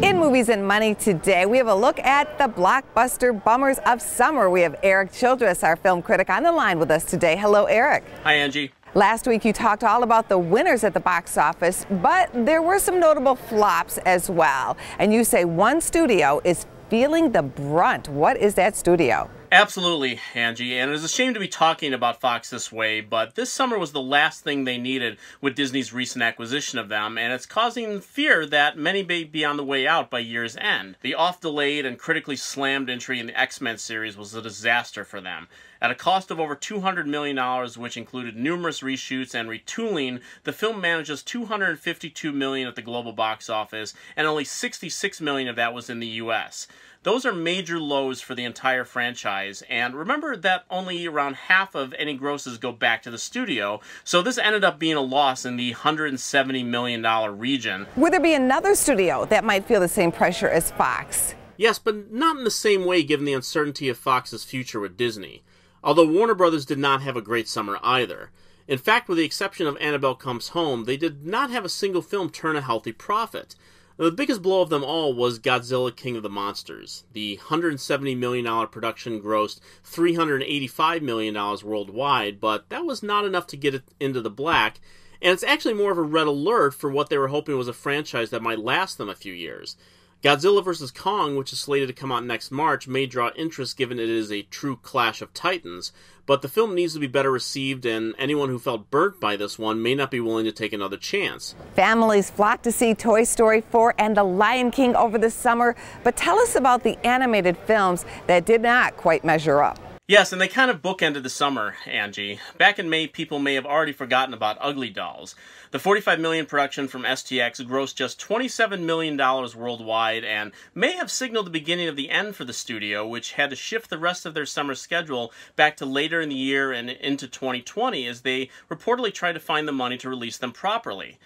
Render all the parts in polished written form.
In Movies and Money today, we have a look at the blockbuster bummers of summer. We have Eric Childress, our film critic, on the line with us today. Hello, Eric. Hi, Angie. Last week you talked all about the winners at the box office, but there were some notable flops as well. And you say one studio is feeling the brunt. What is that studio? Absolutely, Angie, and it is a shame to be talking about Fox this way, but this summer was the last thing they needed with Disney's recent acquisition of them, and it's causing fear that many may be on the way out by year's end. The oft-delayed and critically slammed entry in the XMen series was a disaster for them. At a cost of over $200 million, which included numerous reshoots and retooling, the film manages $252 million at the global box office, and only $66 million of that was in the US. Those are major lows for the entire franchise, and remember that only around half of any grosses go back to the studio, so this ended up being a loss in the $170 million region. Would there be another studio that might feel the same pressure as Fox? Yes, but not in the same way given the uncertainty of Fox's future with Disney. Although Warner Brothers did not have a great summer either. In fact, with the exception of Annabelle Comes Home, they did not have a single film turn a healthy profit. The biggest blow of them all was Godzilla King of the Monsters. The $170 million production grossed $385 million worldwide, but that was not enough to get it into the black, and it's actually more of a red alert for what they were hoping was a franchise that might last them a few years. Godzilla vs. Kong, which is slated to come out next March, may draw interest given it is a true clash of titans, but the film needs to be better received, and anyone who felt burnt by this one may not be willing to take another chance. Families flocked to see Toy Story 4 and The Lion King over the summer, but tell us about the animated films that did not quite measure up. Yes, and they kind of bookended the summer, Angie. Back in May, people may have already forgotten about Ugly Dolls. The $45 million production from STX grossed just $27 million worldwide and may have signaled the beginning of the end for the studio, which had to shift the rest of their summer schedule back to later in the year and into 2020 as they reportedly tried to find the money to release them properly.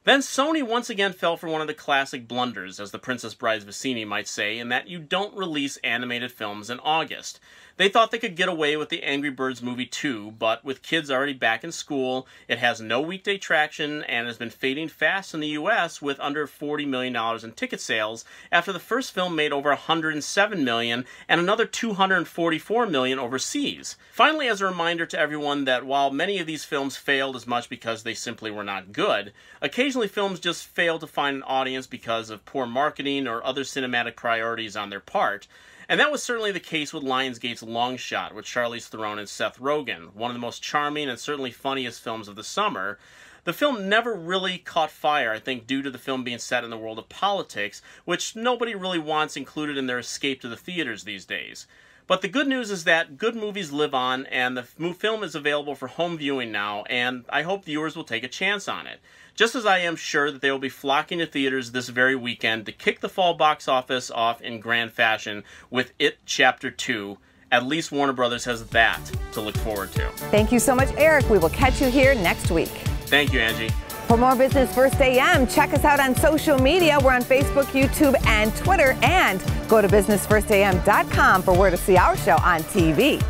Then Sony once again fell for one of the classic blunders, as the Princess Bride's Vizzini might say, in that you don't release animated films in August. They thought they could get away with the Angry Birds movie 2, but with kids already back in school, it has no weekday traction and has been fading fast in the US with under $40 million in ticket sales after the first film made over $107 million and another $244 million overseas. Finally, as a reminder to everyone that while many of these films failed as much because they simply were not good, occasionally films just fail to find an audience because of poor marketing or other cinematic priorities on their part. And that was certainly the case with Lionsgate's Long Shot with Charlize Theron and Seth Rogen, one of the most charming and certainly funniest films of the summer. The film never really caught fire, I think, due to the film being set in the world of politics, which nobody really wants included in their escape to the theaters these days. But the good news is that good movies live on, and the film is available for home viewing now, and I hope viewers will take a chance on it. Just as I am sure that they will be flocking to theaters this very weekend to kick the fall box office off in grand fashion with It Chapter 2. At least Warner Brothers has that to look forward to. Thank you so much, Eric. We will catch you here next week. Thank you, Angie. For more Business First AM, check us out on social media. We're on Facebook, YouTube, and Twitter. And go to businessfirstam.com for where to see our show on TV.